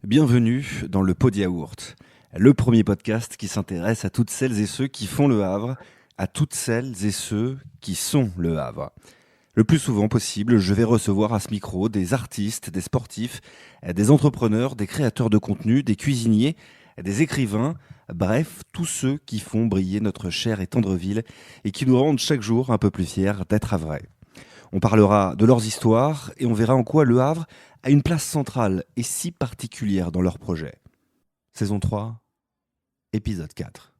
Bienvenue dans le Pod Yaourt, le premier podcast qui s'intéresse à toutes celles et ceux qui font le Havre, à toutes celles et ceux qui sont le Havre. Le plus souvent possible, je vais recevoir à ce micro des artistes, des sportifs, des entrepreneurs, des créateurs de contenu, des cuisiniers, des écrivains, bref, tous ceux qui font briller notre chère et tendre ville et qui nous rendent chaque jour un peu plus fiers d'être havrais. On parlera de leurs histoires et on verra en quoi le Havre a une place centrale et si particulière dans leur projet. Saison 3, épisode 4.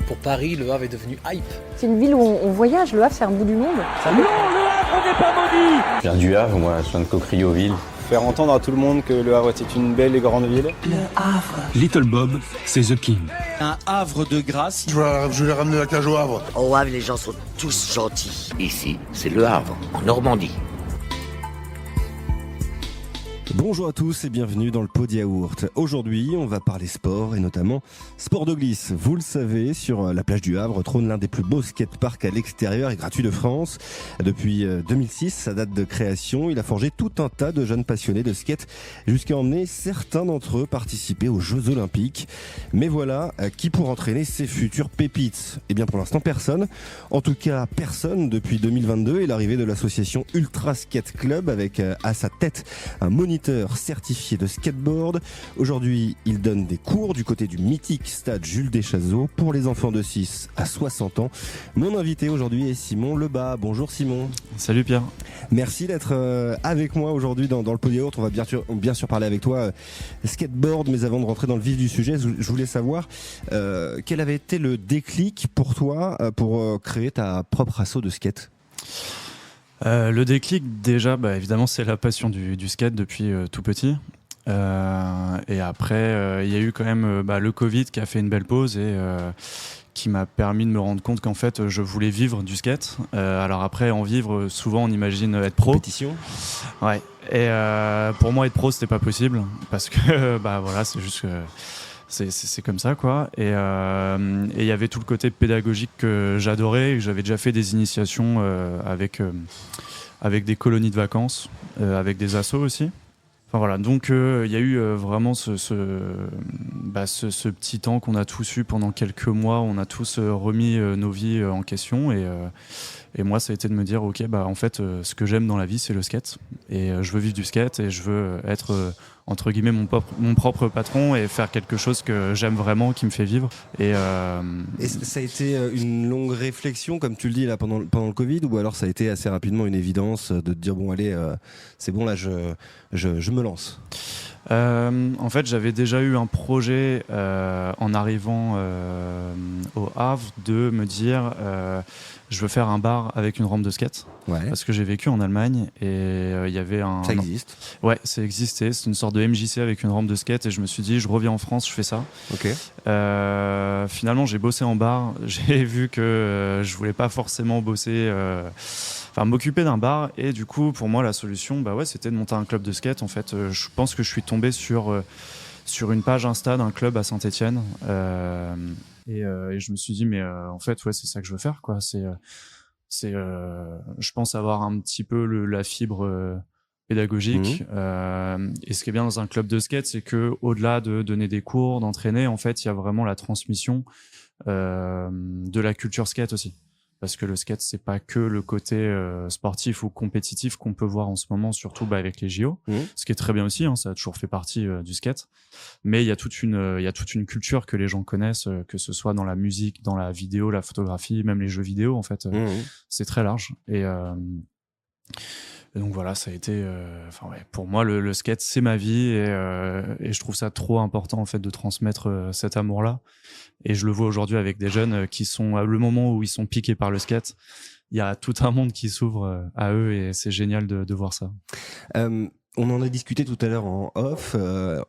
Pour Paris, Le Havre est devenu hype. C'est une ville où on voyage, Le Havre c'est un bout du monde. Non, Le Havre n'est pas maudit. Je viens du Havre, moi, je viens de Cocrioville. Faire entendre à tout le monde que Le Havre était une belle et grande ville. Le Havre. Little Bob, c'est The King. Un Havre de grâce. Je vais ramener la cage au Havre. Au Havre, les gens sont tous gentils. Ici, c'est Le Havre, en Normandie. Bonjour à tous et bienvenue dans le Pod Yaourt. Aujourd'hui, on va parler sport et notamment sport de glisse. Vous le savez, sur la plage du Havre trône l'un des plus beaux skateparks à l'extérieur et gratuits de France. Depuis 2006, sa date de création, il a forgé tout un tas de jeunes passionnés de skate jusqu'à emmener certains d'entre eux participer aux Jeux Olympiques. Mais voilà, qui pour entraîner ces futures pépites ? Eh bien pour l'instant personne. En tout cas personne depuis 2022 et l'arrivée de l'association Ultra Skate Club avec à sa tête un moniteur certifié de skateboard. Aujourd'hui, il donne des cours du côté du mythique stade Jules Deschazos pour les enfants de 6 à 60 ans. Mon invité aujourd'hui est Simon Lebas. Bonjour Simon. Salut Pierre. Merci d'être avec moi aujourd'hui dans le Pod Yaourt. On va bien sûr parler avec toi skateboard, mais avant de rentrer dans le vif du sujet, je voulais savoir quel avait été le déclic pour toi pour créer ta propre asso de skate. Le déclic, déjà, évidemment, c'est la passion du skate depuis tout petit. Et après, il y a eu quand même le Covid qui a fait une belle pause et qui m'a permis de me rendre compte qu'en fait, je voulais vivre du skate. Alors après, en vivre, souvent, on imagine être pro. Compétition. Ouais. Et pour moi, être pro, c'était pas possible parce que, voilà, c'est juste que c'est comme ça, quoi. Et il y avait tout le côté pédagogique que j'adorais. J'avais déjà fait des initiations avec des colonies de vacances, avec des assos aussi. Enfin voilà, donc il y a eu vraiment ce petit temps qu'on a tous eu pendant quelques mois. On a tous remis nos vies en question et moi, ça a été de me dire, ok, en fait, ce que j'aime dans la vie, c'est le skate. Et je veux vivre du skate et je veux être, entre guillemets, mon propre patron et faire quelque chose que j'aime vraiment, qui me fait vivre. Et ça a été une longue réflexion, comme tu le dis, là, pendant le Covid, ou alors ça a été assez rapidement une évidence de te dire, bon, allez, c'est bon, là, je me lance. En fait, j'avais déjà eu un projet en arrivant au Havre de me dire je veux faire un bar avec une rampe de skate. Ouais. Parce que j'ai vécu en Allemagne et il y avait un... Ça existe. Ouais, ça existait. C'est une sorte de MJC avec une rampe de skate et je me suis dit je reviens en France, je fais ça. Ok. Finalement, j'ai bossé en bar. J'ai vu que je voulais pas forcément bosser... m'occuper d'un bar et du coup pour moi la solution c'était de monter un club de skate. En fait je pense que je suis tombé sur une page Insta d'un club à Saint-Étienne et je me suis dit mais en fait c'est ça que je veux faire, quoi. Je pense avoir un petit peu la fibre pédagogique. Et ce qui est bien dans un club de skate, c'est que au-delà de donner des cours, d'entraîner, en fait il y a vraiment la transmission de la culture skate aussi. Parce que le skate, c'est pas que le côté sportif ou compétitif qu'on peut voir en ce moment, surtout avec les JO, ce qui est très bien aussi, hein, ça a toujours fait partie du skate. Mais il y a toute une culture que les gens connaissent, que ce soit dans la musique, dans la vidéo, la photographie, même les jeux vidéo, en fait, c'est très large. Et donc voilà, ça a été, pour moi, le skate, c'est ma vie et je trouve ça trop important en fait de transmettre cet amour-là. Et je le vois aujourd'hui avec des jeunes qui sont, le moment où ils sont piqués par le skate, il y a tout un monde qui s'ouvre à eux et c'est génial de voir ça. On en a discuté tout à l'heure en off.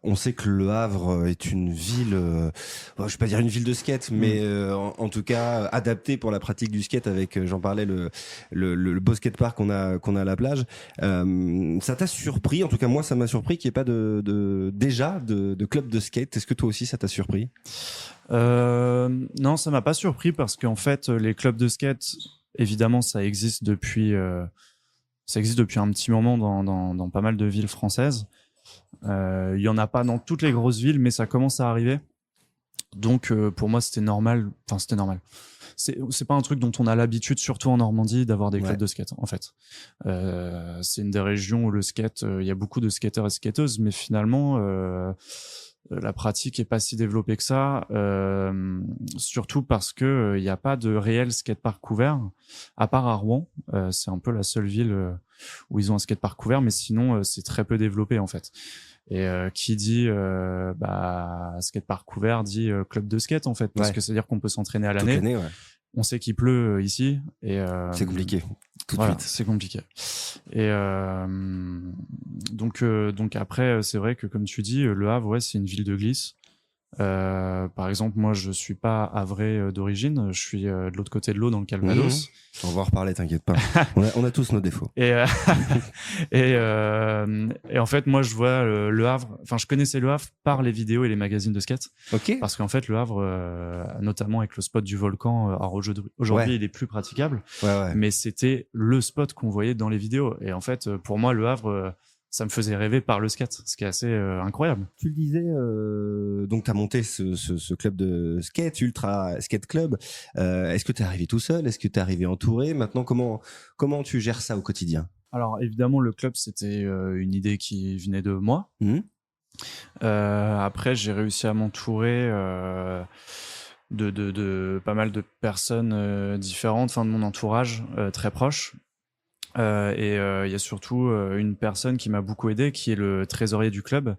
On sait que Le Havre est une ville, je vais pas dire une ville de skate, mais en tout cas adaptée pour la pratique du skate. Avec, j'en parlais, le beau skatepark qu'on a à la plage. Ça t'a surpris? En tout cas, moi, ça m'a surpris qu'il n'y ait pas de club de skate. Est-ce que toi aussi, ça t'a surpris? Non, ça m'a pas surpris parce qu'en fait, les clubs de skate, évidemment, ça existe depuis Ça existe depuis un petit moment dans pas mal de villes françaises. Il y en a pas dans toutes les grosses villes, mais ça commence à arriver. Donc pour moi c'était normal. Enfin c'était normal. C'est pas un truc dont on a l'habitude, surtout en Normandie, d'avoir des clubs de skate. En fait, c'est une des régions où le skate, il y a beaucoup de skateurs et skateuses, mais finalement la pratique est pas si développée que ça. Surtout parce que il y a pas de réel skatepark couvert, à part à Rouen. C'est un peu la seule ville où ils ont un skatepark couvert, mais sinon c'est très peu développé en fait. Et qui dit skatepark couvert dit club de skate en fait, parce que c'est-à-dire qu'on peut s'entraîner à l'année. Ouais. On sait qu'il pleut ici et c'est compliqué tout de suite. C'est compliqué. Et donc après c'est vrai que comme tu dis, Le Havre c'est une ville de glisse. Par exemple, moi je suis pas havrais d'origine, je suis de l'autre côté de l'eau dans le Calvados. On va en reparler, t'inquiète pas. on a tous nos défauts. Et en fait, moi je vois Le Havre. Enfin, je connaissais Le Havre par les vidéos et les magazines de skate. Ok. Parce qu'en fait, Le Havre, notamment avec le spot du volcan, alors aujourd'hui il est plus praticable. Ouais. Mais c'était le spot qu'on voyait dans les vidéos. Et en fait, pour moi, Le Havre ça me faisait rêver par le skate, ce qui est assez incroyable. Tu le disais, donc tu as monté ce club de skate, Ultra Skate Club. Est-ce que tu es arrivé tout seul? Est-ce que tu es arrivé entouré? Maintenant, comment tu gères ça au quotidien? Alors évidemment, le club, c'était une idée qui venait de moi. Après, j'ai réussi à m'entourer de pas mal de personnes différentes, de mon entourage très proche. Et il y a surtout une personne qui m'a beaucoup aidé, qui est le trésorier du club,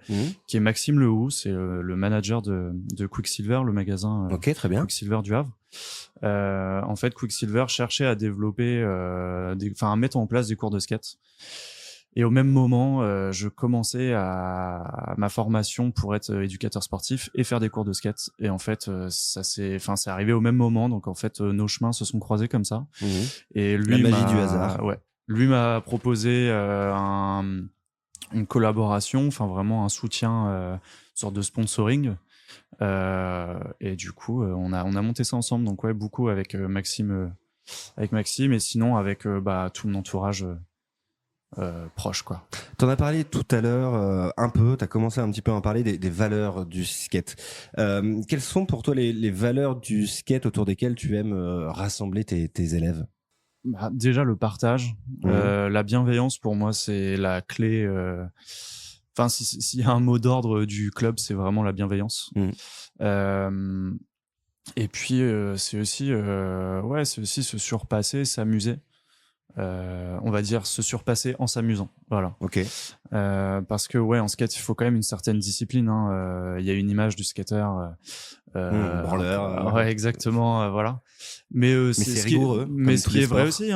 qui est Maxime Lehoux, c'est le manager de Quicksilver, le magasin très bien. Quicksilver du Havre. En fait, Quicksilver cherchait à développer, à mettre en place des cours de skate. Et au même moment, je commençais à ma formation pour être éducateur sportif et faire des cours de skate. Et en fait, c'est arrivé au même moment. Donc en fait, nos chemins se sont croisés comme ça. Et lui, la magie du hasard. Ouais. Lui m'a proposé une collaboration, vraiment un soutien, une sorte de sponsoring. Et du coup, on a monté ça ensemble. Donc ouais, beaucoup avec Maxime, et sinon avec tout mon entourage proche, quoi. T'en as parlé tout à l'heure un peu. T'as commencé un petit peu à en parler des valeurs du skate. Quelles sont pour toi les valeurs du skate autour desquelles tu aimes rassembler tes élèves? Déjà le partage, la bienveillance pour moi c'est la clé. S'il y a un mot d'ordre du club, c'est vraiment la bienveillance. Et puis c'est aussi se surpasser, s'amuser. On va dire se surpasser en s'amusant. Voilà. Ok. Parce que en skate il faut quand même une certaine discipline. Il y a une image du skater. Branleur. Ouais, exactement. Voilà. Mais c'est rigoureux. Mais ce qui est vrai aussi,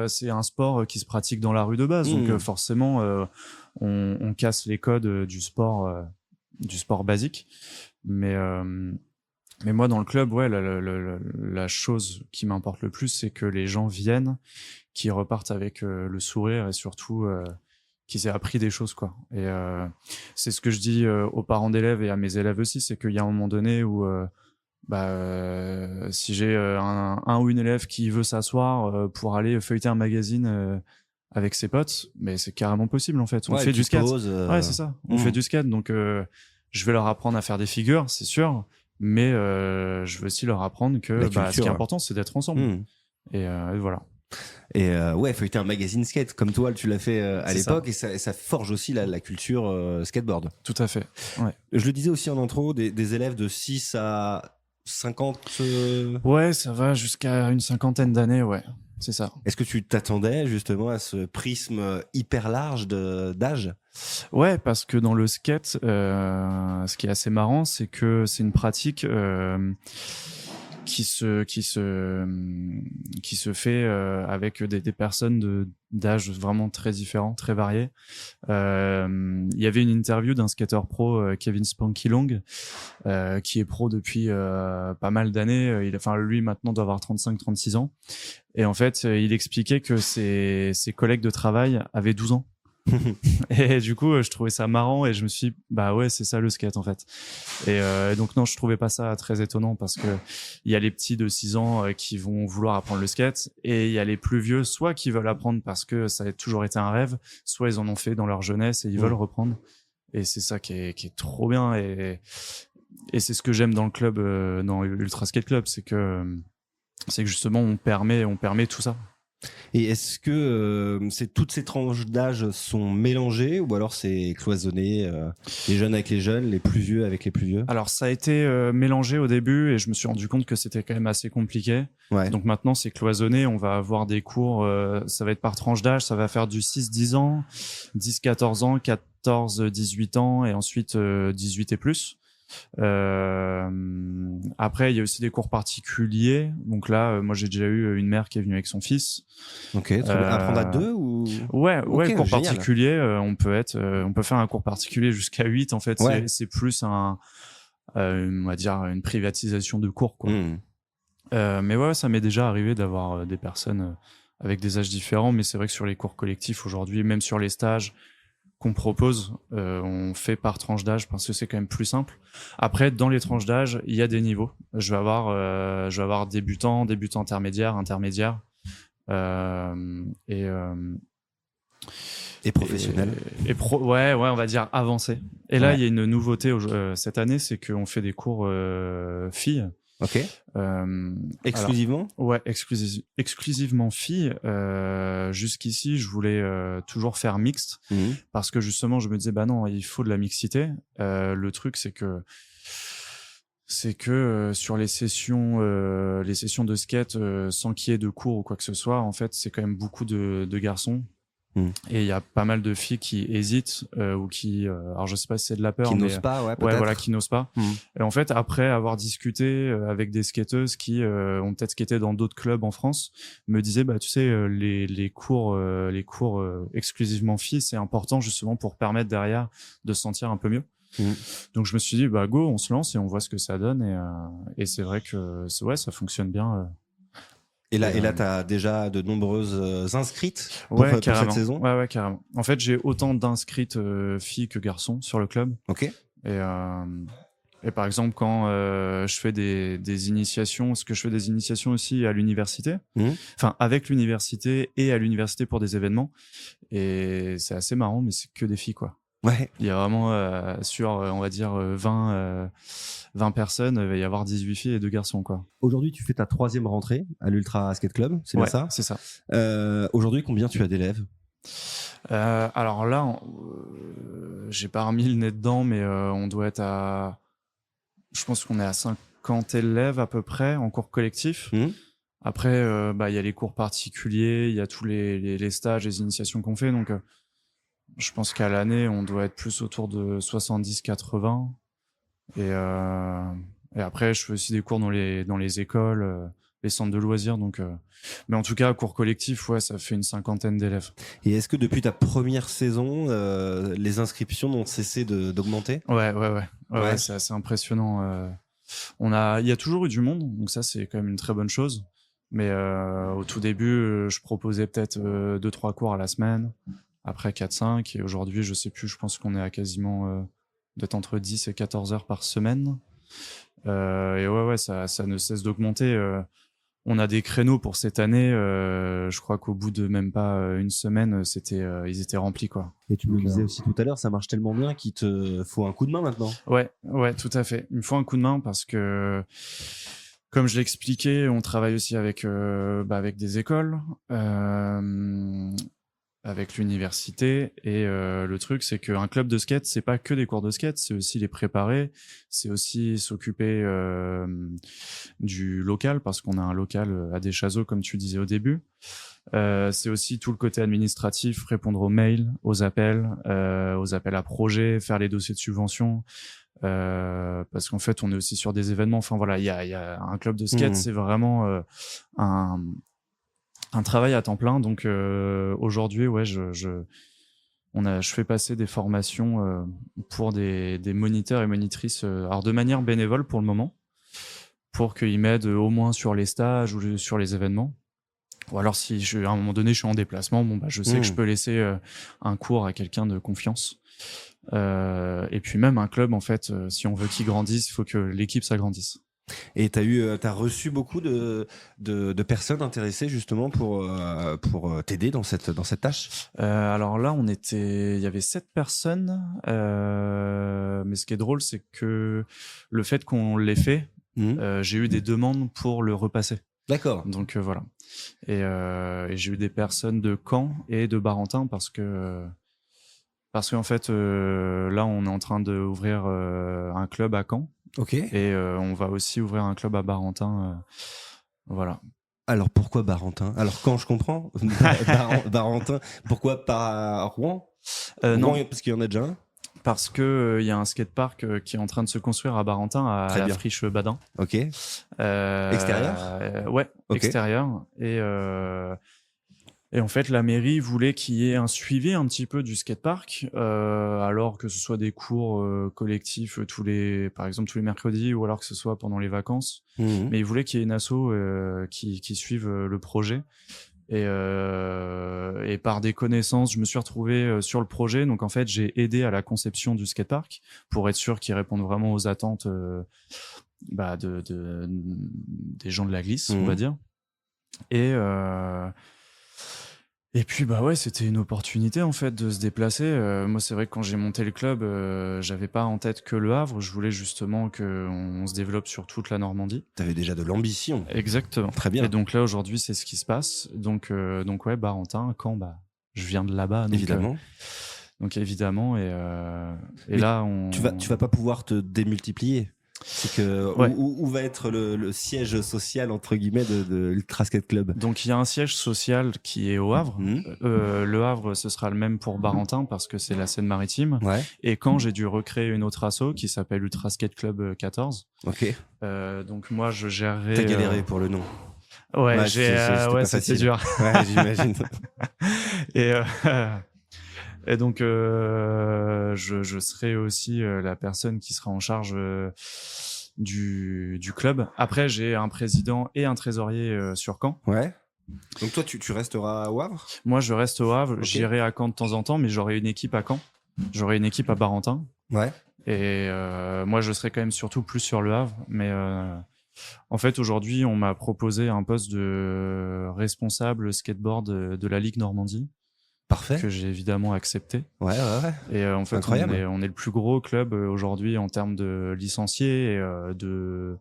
c'est un sport qui se pratique dans la rue de base. Donc forcément, on casse les codes du sport basique. Mais moi dans le club, la chose qui m'importe le plus, c'est que les gens viennent, qui repartent avec le sourire et surtout qu'ils aient appris des choses, quoi. Et c'est ce que je dis aux parents d'élèves et à mes élèves aussi, c'est qu'il y a un moment donné où si j'ai un ou une élève qui veut s'asseoir pour aller feuilleter un magazine avec ses potes, mais c'est carrément possible en fait. On fait du skate. Ouais, c'est ça. On fait du skate, donc je vais leur apprendre à faire des figures, c'est sûr, mais je veux aussi leur apprendre que ce qui est important, c'est d'être ensemble. Et voilà. Et feuilleter un magazine skate comme toi tu l'as fait à l'époque, et ça forge aussi la culture skateboard. Tout à fait. Ouais. Je le disais aussi en intro, des élèves de 6 à 50 Ouais, ça va jusqu'à une cinquantaine d'années, ouais. C'est ça. Est-ce que tu t'attendais justement à ce prisme hyper large d'âge? Ouais, parce que dans le skate, ce qui est assez marrant, c'est que c'est une pratique qui se fait avec des personnes d'âge vraiment très différents, très variés. Il y avait une interview d'un skater pro, Kevin Spanky Long, qui est pro depuis pas mal d'années. Lui maintenant doit avoir 35-36 ans. Et en fait, il expliquait que ses collègues de travail avaient 12 ans. Et du coup, je trouvais ça marrant et je me suis dit, bah ouais, c'est ça le skate en fait. Et donc non, je trouvais pas ça très étonnant parce que il y a les petits de 6 ans qui vont vouloir apprendre le skate et il y a les plus vieux, soit qui veulent apprendre parce que ça a toujours été un rêve, soit ils en ont fait dans leur jeunesse et ils veulent reprendre. Et c'est ça qui est trop bien et c'est ce que j'aime dans le club, dans Ultra Skate Club, c'est que justement on permet tout ça. Et est-ce que toutes ces tranches d'âge sont mélangées ou alors c'est cloisonné, les jeunes avec les jeunes, les plus vieux avec les plus vieux? Alors ça a été mélangé au début et je me suis rendu compte que c'était quand même assez compliqué. Ouais. Donc maintenant c'est cloisonné, on va avoir des cours, ça va être par tranche d'âge, ça va faire du 6-10 ans, 10-14 ans, 14-18 ans et ensuite 18 et plus. Après il y a aussi des cours particuliers, donc là moi j'ai déjà eu une mère qui est venue avec son fils. Ok, très bien. Apprendre à deux ou? Ouais, cours génial. particulier, on peut faire un cours particulier jusqu'à 8 en fait. Ouais. C'est plus on va dire une privatisation de cours quoi. Mais ouais, ça m'est déjà arrivé d'avoir des personnes avec des âges différents, mais c'est vrai que sur les cours collectifs aujourd'hui, même sur les stages qu'on propose, on fait par tranche d'âge parce que c'est quand même plus simple. Après, dans les tranches d'âge, il y a des niveaux. Je vais avoir débutant intermédiaire et professionnel. Ouais, on va dire avancé. Et là, il y a une nouveauté cette année, c'est qu'on fait des cours filles. Ok. Exclusivement? Alors, ouais, exclusivement filles. Jusqu'ici, je voulais toujours faire mixte parce que justement, je me disais bah non, il faut de la mixité. Le truc, c'est que sur les sessions de skate, sans qu'il y ait de cours ou quoi que ce soit, en fait, c'est quand même beaucoup de garçons. Et il y a pas mal de filles qui hésitent ou qui alors je sais pas si c'est de la peur qui n'osent pas, ouais, peut-être. Ouais, voilà, qui n'osent pas. Et en fait, après avoir discuté avec des skateuses qui ont peut-être skaté dans d'autres clubs en France, me disaient bah tu sais les cours exclusivement filles, c'est important justement pour permettre derrière de se sentir un peu mieux. Donc je me suis dit bah go, on se lance et on voit ce que ça donne et c'est vrai que ça fonctionne bien. Et là, t'as déjà de nombreuses inscrites pour pour cette saison? Ouais, carrément. En fait, j'ai autant d'inscrites filles que garçons sur le club. Ok. Et par exemple, quand je fais des initiations, parce que je fais des initiations aussi à l'université, enfin avec l'université et à l'université pour des événements, et c'est assez marrant, mais c'est que des filles, quoi. Ouais. Il y a vraiment sur, on va dire, 20 personnes, il va y avoir 18 filles et 2 garçons, quoi. Aujourd'hui, tu fais ta 3e rentrée à l'Ultra Skate Club, c'est bien ça? C'est ça. Aujourd'hui, combien tu as d'élèves? Alors là, j'ai pas remis le nez dedans, mais on doit être je pense qu'on est à 50 élèves à peu près en cours collectif. Après, il y a les cours particuliers, il y a tous les stages, les initiations qu'on fait, donc je pense qu'à l'année, on doit être plus autour de 70-80. Et après, je fais aussi des cours dans les écoles, les centres de loisirs. Donc, mais en tout cas, cours collectif, ouais, ça fait une 50aine d'élèves. Et est-ce que depuis ta première saison, les inscriptions n'ont cessé d'augmenter? Ouais, c'est assez impressionnant. Il y a toujours eu du monde, donc ça, c'est quand même une très bonne chose. Mais au tout début, je proposais peut-être 2-3 cours à la semaine. Après 4-5, et aujourd'hui, je sais plus, je pense qu'on est à quasiment d'être entre 10 et 14 heures par semaine. Et ouais, ça ne cesse d'augmenter. On a des créneaux pour cette année. Je crois qu'au bout de même pas une semaine, ils étaient remplis, quoi. Et tu me le disais aussi tout à l'heure, ça marche tellement bien qu'il te faut un coup de main maintenant. Ouais, tout à fait. Il me faut un coup de main parce que, comme je l'expliquais, on travaille aussi avec des écoles. Avec l'université et le truc c'est qu'un club de skate c'est pas que des cours de skate, c'est aussi les préparer, c'est aussi s'occuper du local parce qu'on a un local à Deschazos comme tu disais au début, c'est aussi tout le côté administratif, répondre aux mails, aux appels à projets, faire les dossiers de subvention, parce qu'en fait on est aussi sur des événements, enfin voilà, il y a un club de skate, c'est vraiment un travail à temps plein. Donc aujourd'hui, ouais, je fais passer des formations pour des moniteurs et monitrices, alors de manière bénévole pour le moment, pour qu'ils m'aident au moins sur les stages ou sur les événements. Ou alors si à un moment donné je suis en déplacement, bon bah je sais que je peux laisser un cours à quelqu'un de confiance. Et puis même un club, en fait, si on veut qu'il grandisse, il faut que l'équipe s'agrandisse. Et t'as reçu beaucoup de personnes intéressées justement pour t'aider dans cette tâche. Alors là, il y avait 7 personnes. Mais ce qui est drôle, c'est que le fait qu'on l'ait fait, j'ai eu des demandes pour le repasser. D'accord. Donc voilà. Et j'ai eu des personnes de Caen et de Barentin parce qu'en fait, là, on est en train d'ouvrir un club à Caen. Ok. Et on va aussi ouvrir un club à Barentin. Voilà. Alors pourquoi Barentin? Alors quand je comprends, Barentin, pourquoi pas Rouen? Non, Rouen, parce qu'il y en a déjà un. parce que il y a un skatepark qui est en train de se construire à Barentin, à la friche Badin. Ok. Extérieur? Ouais, okay. Extérieur. Et en fait, la mairie voulait qu'il y ait un suivi un petit peu du skatepark, alors que ce soit des cours collectifs par exemple tous les mercredis, ou alors que ce soit pendant les vacances. Mais ils voulaient qu'il y ait une asso qui suive le projet. Et par des connaissances, je me suis retrouvé sur le projet. Donc en fait, j'ai aidé à la conception du skatepark pour être sûr qu'il réponde vraiment aux attentes des gens de la glisse, on va dire. Et puis bah ouais, c'était une opportunité en fait de se déplacer. Moi c'est vrai que quand j'ai monté le club, j'avais pas en tête que le Havre. Je voulais justement qu'on se développe sur toute la Normandie. T'avais déjà de l'ambition. Exactement. Très bien. Et donc là aujourd'hui c'est ce qui se passe. Donc ouais, Barentin, Caen, je viens de là-bas. Donc, évidemment. Donc évidemment et là tu vas pas pouvoir te démultiplier. C'est que ouais. où va être le siège social entre guillemets de l'Ultra Skate Club? Donc il y a un siège social qui est au Havre. Le Havre, ce sera le même pour Barentin parce que c'est la Seine-Maritime. Ouais. Et quand j'ai dû recréer une autre asso qui s'appelle Ultra Skate Club 14. Ok. Donc moi je gérerai. T'as galéré pour le nom. Ouais, c'était dur. Ouais, j'imagine. Et donc je serai aussi la personne qui sera en charge du club. Après j'ai un président et un trésorier sur Caen. Ouais. Donc toi tu resteras au Havre? Moi je reste au Havre, okay. J'irai à Caen de temps en temps, mais j'aurai une équipe à Caen. J'aurai une équipe à Barentin. Ouais. Et moi je serai quand même surtout plus sur le Havre, mais en fait aujourd'hui on m'a proposé un poste de responsable skateboard de la Ligue Normandie. Parfait. Que j'ai évidemment accepté. Ouais. Et en fait, on est le plus gros club aujourd'hui en termes de licenciés et de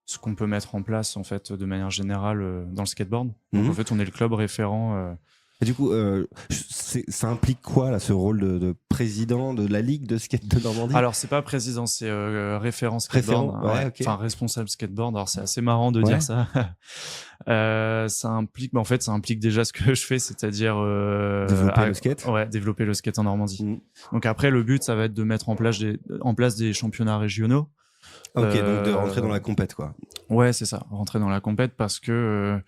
ce qu'on peut mettre en place en fait de manière générale dans le skateboard. Donc en fait, on est le club référent. Et du coup, ça implique quoi là, ce rôle de président de la Ligue de skate de Normandie? Alors c'est pas président, c'est référent skateboard. Ouais, okay. Enfin responsable skateboard. Alors c'est assez marrant de dire ça. Ça implique, en fait, ça implique déjà ce que je fais, c'est-à-dire développer le skate. Ouais, développer le skate en Normandie. Donc après, le but, ça va être de mettre en place des championnats régionaux. Ok, donc de rentrer dans la compète, quoi. Ouais, c'est ça, rentrer dans la compète parce que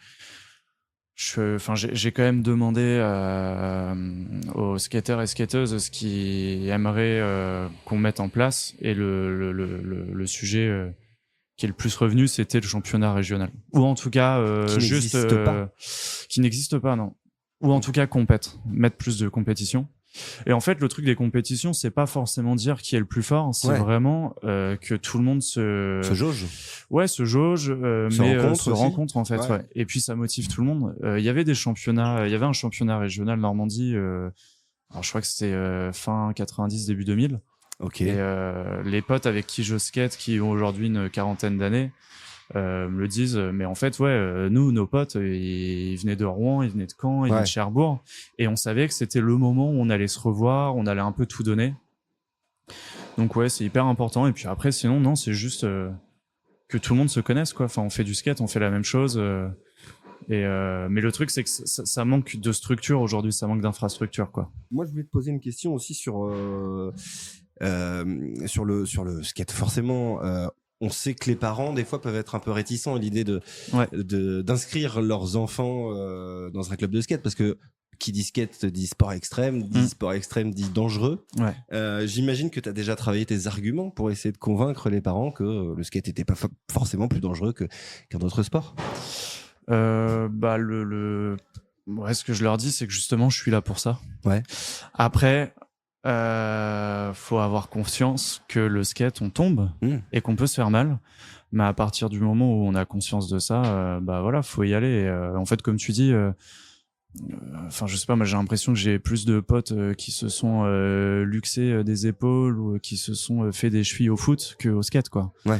j'ai quand même demandé aux skateurs et skateuses ce qu'ils aimeraient qu'on mette en place, et le sujet qui est le plus revenu, c'était le championnat régional, ou en tout cas qui n'existe pas, non, ou en tout cas mettre plus de compétition. Et en fait, le truc des compétitions, c'est pas forcément dire qui est le plus fort, c'est vraiment que tout le monde se jauge. Ouais, se jauge, se rencontre en fait. Ouais. Et puis ça motive tout le monde. Il y avait des championnats, il y avait un championnat régional Normandie. Alors je crois que c'était fin 90, début 2000. Ok. Et les potes avec qui je skate, qui ont aujourd'hui une quarantaine d'années, me le disent, mais en fait nous, nos potes, ils venaient de Rouen, ils venaient de Caen, ils venaient de Cherbourg, et on savait que c'était le moment où on allait se revoir, on allait un peu tout donner. Donc ouais, c'est hyper important. Et puis après, sinon non, c'est juste que tout le monde se connaisse, quoi. Enfin, on fait du skate, on fait la même chose, mais le truc, c'est que ça manque de structure aujourd'hui, ça manque d'infrastructure, quoi. Moi, je voulais te poser une question aussi sur le skate. Forcément, on sait que les parents, des fois, peuvent être un peu réticents à l'idée d'inscrire leurs enfants dans un club de skate, parce que qui dit skate dit sport extrême, dit dangereux. Ouais. J'imagine que tu as déjà travaillé tes arguments pour essayer de convaincre les parents que le skate n'était pas forcément plus dangereux qu'un autre sport. Ouais, ce que je leur dis, c'est que justement, je suis là pour ça. Ouais. Après, faut avoir conscience que le skate, on tombe et qu'on peut se faire mal. Mais à partir du moment où on a conscience de ça, faut y aller. Et, en fait, comme tu dis, je sais pas, moi j'ai l'impression que j'ai plus de potes qui se sont luxés des épaules ou qui se sont fait des chevilles au foot qu'au skate, quoi. Ouais.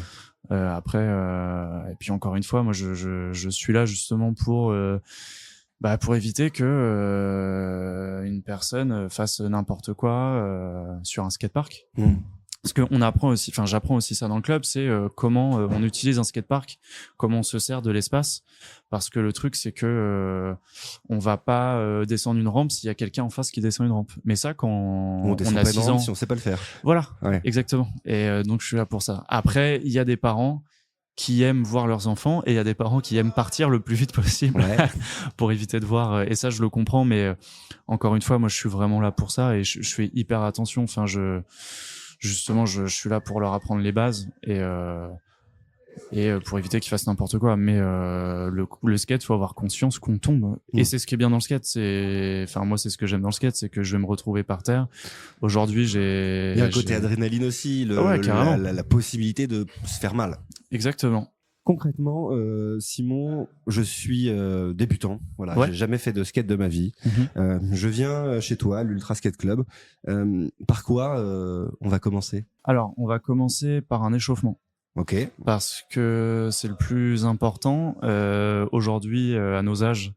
Et puis encore une fois, moi je suis là justement pour éviter que une personne fasse n'importe quoi sur un skatepark. Parce qu'on apprend aussi, j'apprends aussi ça dans le club, c'est comment on utilise un skatepark, comment on se sert de l'espace. Parce que le truc, c'est que on va pas descendre une rampe s'il y a quelqu'un en face qui descend une rampe. Mais ça, quand on a 6 ans, si on sait pas le faire. Voilà, ouais. Exactement. Et donc je suis là pour ça. Après, il y a des parents qui aiment voir leurs enfants et il y a des parents qui aiment partir le plus vite possible pour éviter de voir. Et ça, je le comprends. Mais encore une fois, moi, je suis vraiment là pour ça et je fais hyper attention. Je suis là pour leur apprendre les bases et pour éviter qu'ils fassent n'importe quoi. Mais le skate, faut avoir conscience qu'on tombe. Et c'est ce qui est bien dans le skate. Moi, c'est ce que j'aime dans le skate, c'est que je vais me retrouver par terre. Aujourd'hui, il y a un côté adrénaline aussi, la possibilité de se faire mal. Exactement. Concrètement, Simon, je suis débutant. Voilà, j'ai jamais fait de skate de ma vie. Je viens chez toi, l'Ultra Skate Club. Par quoi on va commencer ? Alors, on va commencer par un échauffement. Ok. Parce que c'est le plus important. Aujourd'hui, à nos âges,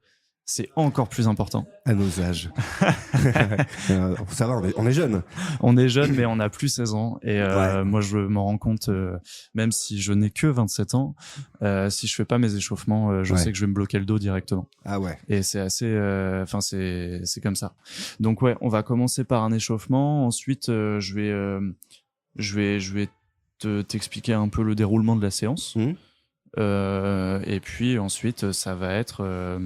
c'est encore plus important. À nos âges. Ça va, on est jeunes. On est jeunes, mais on n'a plus 16 ans. Et moi, je m'en rends compte, même si je n'ai que 27 ans, si je fais pas mes échauffements, je sais que je vais me bloquer le dos directement. Ah ouais. Et c'est assez... c'est comme ça. Donc ouais, on va commencer par un échauffement. Ensuite, je vais t'expliquer un peu le déroulement de la séance. Et puis ensuite, ça va être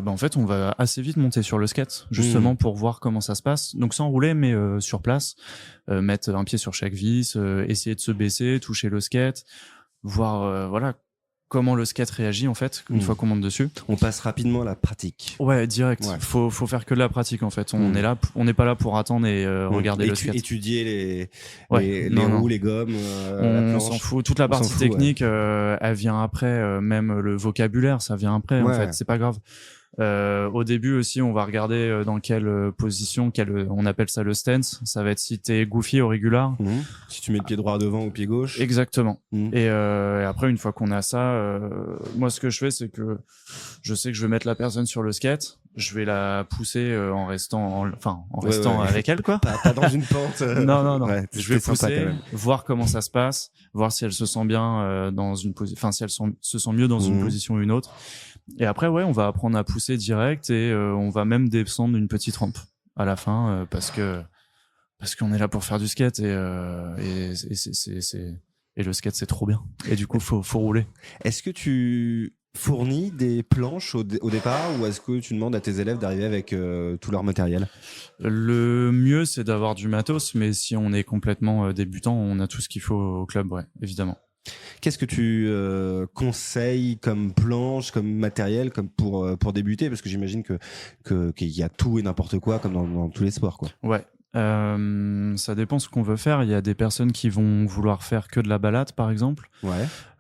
en fait, on va assez vite monter sur le skate, justement pour voir comment ça se passe. Donc sans rouler, mais sur place, mettre un pied sur chaque vis, essayer de se baisser, toucher le skate, voir comment le skate réagit en fait une fois qu'on monte dessus. On passe rapidement à la pratique. Ouais, direct. Ouais. Faut faire que de la pratique en fait. On est là, on n'est pas là pour attendre et regarder le skate. Étudier les roues, les gommes. On s'en fout. Toute la partie technique, elle vient après. Même le vocabulaire, ça vient après. En fait, c'est pas grave. Au début aussi, on va regarder dans quelle position, on appelle ça le stance. Ça va être si t'es goofy ou régular. Si tu mets le pied droit devant ou pied gauche. Exactement. Et après, une fois qu'on a ça, moi, ce que je fais, c'est que je sais que je vais mettre la personne sur le skate. Je vais la pousser en restant avec elle, quoi. Pas dans une pente. Non. Je vais pousser, voir comment ça se passe, voir si elle se sent bien dans une position, si elle se sent mieux dans une position ou une autre. Et après, on va apprendre à pousser direct et on va même descendre une petite rampe à la fin parce qu'on est là pour faire du skate et le skate c'est trop bien. Et du coup, faut rouler. Est-ce que tu fournis des planches au départ ou est-ce que tu demandes à tes élèves d'arriver avec tout leur matériel ? Le mieux, c'est d'avoir du matos, mais si on est complètement débutant, on a tout ce qu'il faut au club, évidemment. Qu'est-ce que tu conseilles comme planche, comme matériel, comme pour débuter ? Parce que j'imagine qu'il y a tout et n'importe quoi, comme dans tous les sports, quoi. Ouais. Ça dépend ce qu'on veut faire. Il y a des personnes qui vont vouloir faire que de la balade, par exemple.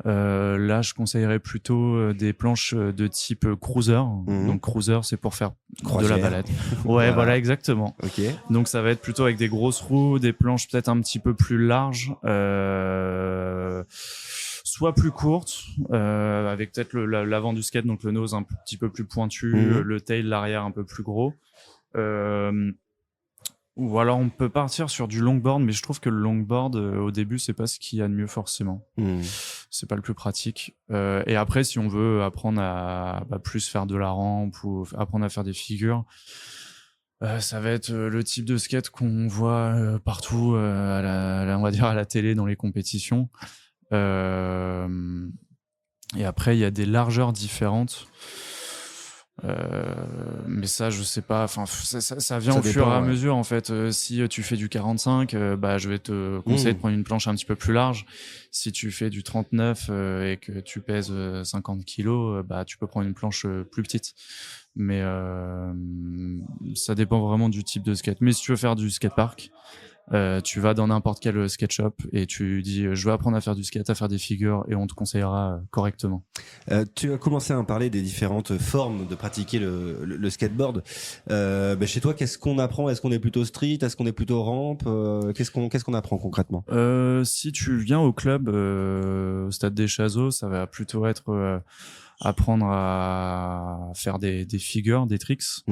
Là, je conseillerais plutôt des planches de type cruiser. Donc cruiser, c'est pour faire de la balade. Voilà, exactement. Okay. Donc ça va être plutôt avec des grosses roues, des planches peut-être un petit peu plus larges, soit plus courtes, avec peut-être l'avant du skate, donc le nose un petit peu plus pointu, le tail, l'arrière un peu plus gros. Ou alors on peut partir sur du longboard, mais je trouve que le longboard au début c'est pas ce qu'il y a de mieux forcément. C'est pas le plus pratique. Et après si on veut apprendre à plus faire de la rampe ou apprendre à faire des figures, ça va être le type de skate qu'on voit partout, on va dire à la télé dans les compétitions. Et après il y a des largeurs différentes. Mais ça, je sais pas. Enfin, ça vient Ça au fur dépend, et à ouais. mesure en fait. Si tu fais du 45, je vais te conseiller de prendre une planche un petit peu plus large. Si tu fais du 39 et que tu pèses 50 kilos, tu peux prendre une planche plus petite. Mais ça dépend vraiment du type de skate. Mais si tu veux faire du skatepark, tu vas dans n'importe quel skate shop et tu dis je veux apprendre à faire du skate, à faire des figures, et on te conseillera correctement. Tu as commencé à parler des différentes formes de pratiquer le skateboard. Chez toi, qu'est-ce qu'on apprend? Est-ce qu'on est plutôt street? Est-ce qu'on est plutôt rampe? Qu'est-ce qu'on apprend concrètement? Si tu viens au club, au stade des Chazos, ça va plutôt être apprendre à faire des figures, des tricks.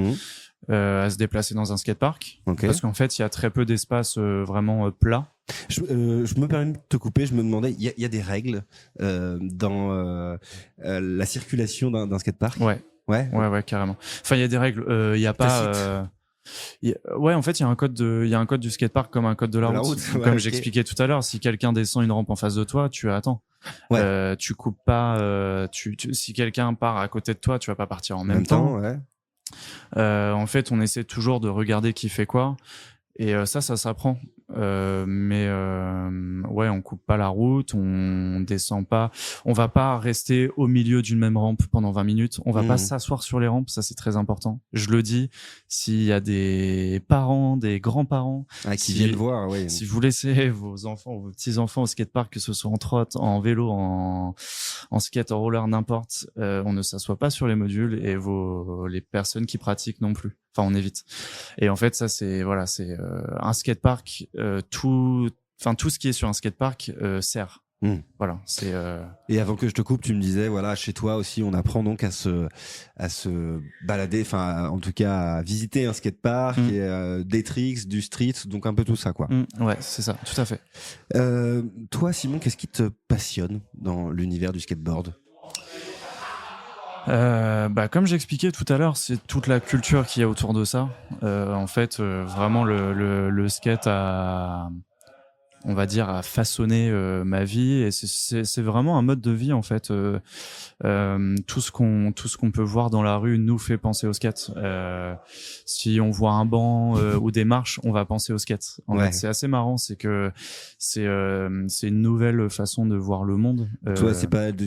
À se déplacer dans un skatepark, parce qu'en fait il y a très peu d'espace vraiment plat. Je me permets de te couper, je me demandais, il y a des règles dans la circulation d'un skatepark? Ouais, carrément. Enfin, il y a des règles, il y a pas en fait, il y a un code du skatepark comme un code de la route. Comme j'expliquais tout à l'heure, si quelqu'un descend une rampe en face de toi, tu attends. Tu coupes pas, si quelqu'un part à côté de toi, tu vas pas partir en même temps. En fait, on essaie toujours de regarder qui fait quoi, et ça s'apprend. On coupe pas la route, on descend pas, on va pas rester au milieu d'une même rampe pendant 20 minutes, on va pas s'asseoir sur les rampes, ça c'est très important. Je le dis, s'il y a des parents, des grands-parents qui viennent voir, si vous laissez vos enfants, vos petits-enfants au skatepark, que ce soit en trotte, en vélo, en skate, en roller, n'importe, on ne s'assoit pas sur les modules, et les personnes qui pratiquent non plus. Enfin, on évite. Et en fait, ça, c'est un skatepark. Tout ce qui est sur un skatepark sert. Voilà, c'est. Et avant que je te coupe, tu me disais, voilà, chez toi aussi, on apprend donc à se balader, enfin, en tout cas, à visiter un skatepark, et des tricks, du street, donc un peu tout ça, quoi. Ouais, c'est ça, tout à fait. Toi, Simon, qu'est-ce qui te passionne dans l'univers du skateboard? Comme j'expliquais tout à l'heure, c'est toute la culture qu'il y a autour de ça. En fait, vraiment le skate on va dire, a façonné ma vie, et c'est vraiment un mode de vie en fait. Tout ce qu'on peut voir dans la rue nous fait penser au skate. Si on voit un banc ou des marches, on va penser au skate. En fait, c'est assez marrant, c'est que c'est une nouvelle façon de voir le monde. Toi,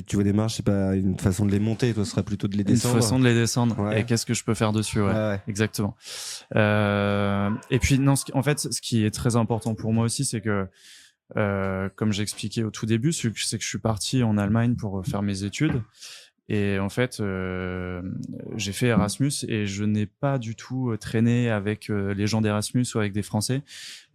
tu vois des marches, c'est pas une façon de les monter, toi, ce serait plutôt de les descendre. Une façon de les descendre. Et qu'est-ce que je peux faire dessus, exactement. Et puis non, en fait, ce qui est très important pour moi aussi, c'est que comme j'expliquais au tout début, c'est que je suis parti en Allemagne pour faire mes études, et en fait j'ai fait Erasmus, et je n'ai pas du tout traîné avec les gens d'Erasmus ou avec des Français.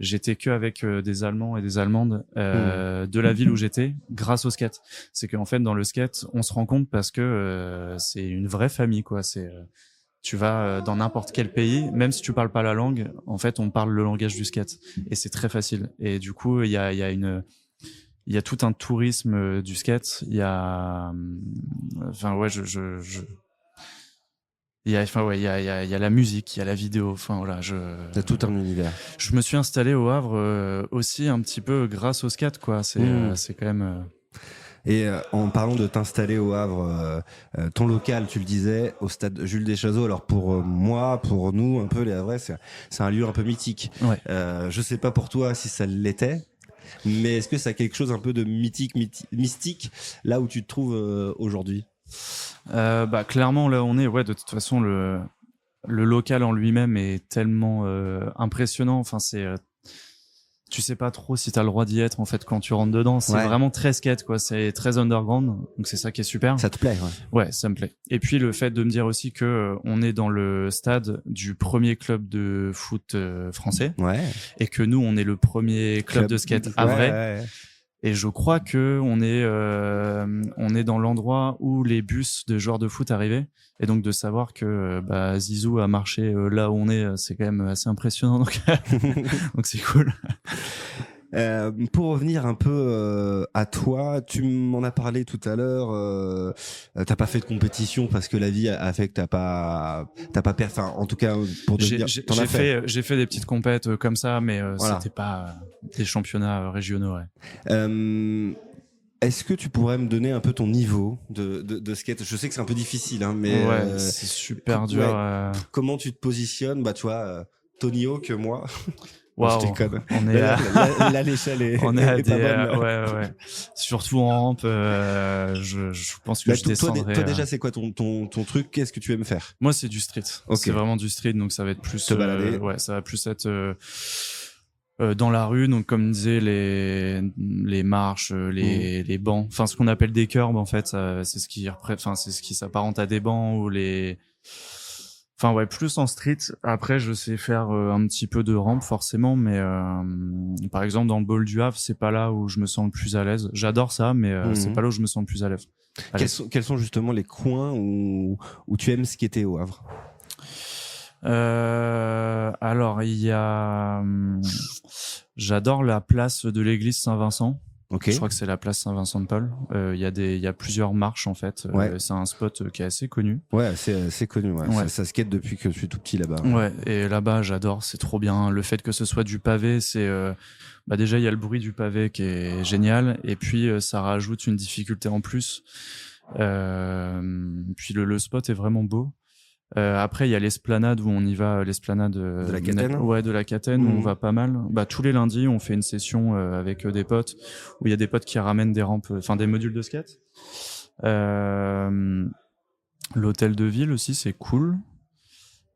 J'étais que avec des Allemands et des Allemandes de la ville où j'étais, grâce au skate. C'est qu'en fait dans le skate on se rend compte, parce que c'est une vraie famille, quoi. Tu vas dans n'importe quel pays, même si tu parles pas la langue, en fait, on parle le langage du skate, et c'est très facile. Et du coup, il y a tout un tourisme du skate. Il y a, il y a la musique, il y a la vidéo. Enfin voilà, t'as tout un univers. Je me suis installé au Havre aussi un petit peu grâce au skate, quoi. C'est quand même. Et en parlant de t'installer au Havre, ton local, tu le disais, au stade Jules Deschazos. Alors pour moi, pour nous, un peu les Havrais, c'est un lieu un peu mythique. Je sais pas pour toi si ça l'était, mais est-ce que ça a quelque chose un peu de mystique là où tu te trouves aujourd'hui? Clairement, là on est, de toute façon le local en lui-même est tellement impressionnant. Enfin, tu sais pas trop si t'as le droit d'y être en fait quand tu rentres dedans. C'est vraiment très skate, quoi. C'est très underground, donc c'est ça qui est super. Ça te plaît? Ouais, ça me plaît. Et puis le fait de me dire aussi que on est dans le stade du premier club de foot français, et que nous on est le premier club de skate havrais. Et je crois que on est dans l'endroit où les bus de joueurs de foot arrivaient. Et donc de savoir que Zizou a marché là où on est, c'est quand même assez impressionnant. Donc, donc c'est cool. Pour revenir un peu à toi, tu m'en as parlé tout à l'heure. T'as pas fait de compétition parce que la vie a fait que t'as pas enfin, en tout cas pour devenir. J'ai fait des petites compètes comme ça, mais c'était pas des championnats régionaux. Est-ce que tu pourrais me donner un peu ton niveau de skate? Je sais que c'est un peu difficile, hein, mais Ouais, c'est super dur. comment tu te positionnes? Bah, tu vois, Tony Hawk, moi. Waouh, Je déconne. on est à... Là, l'échelle est, on est à est des... pas bonne. ouais. Surtout en rampe, je pense que Bah, je toi, descendrai. toi, déjà, c'est quoi ton truc? Qu'est-ce que tu aimes faire? Moi, c'est du street. Ok. C'est vraiment du street, donc ça va être plus. Te balader. Ouais, ça va plus être dans la rue. Donc, comme disait les marches, les bancs. Enfin, ce qu'on appelle des curbs, en fait, c'est ce qui c'est ce qui s'apparente à des bancs ou les. Enfin ouais, plus en street. Après, je sais faire un petit peu de rampe forcément, mais par exemple dans le bowl du Havre, c'est pas là où je me sens le plus à l'aise. J'adore ça, mais c'est pas là où je me sens le plus à l'aise. Quels sont justement les coins où tu aimes skater au Havre? Alors il y a, j'adore la place de l'église Saint-Vincent. Ok. Je crois que c'est la place Saint-Vincent-de-Paul. Il y a plusieurs marches en fait. Ouais. C'est un spot qui est assez connu. Ouais, c'est connu. Ouais. Ouais. Ça skate depuis que je suis tout petit là-bas. Ouais, et là-bas, j'adore, c'est trop bien. Le fait que ce soit du pavé, c'est bah déjà il y a le bruit du pavé qui est génial, et puis ça rajoute une difficulté en plus. Puis le spot est vraiment beau. Après, il y a l'esplanade où on y va, l'esplanade de la Catène. Ouais, de la Catène, où on va pas mal. Bah tous les lundis, on fait une session avec des potes, où il y a des potes qui ramènent des rampes, enfin des modules de skate. L'hôtel de ville aussi, c'est cool.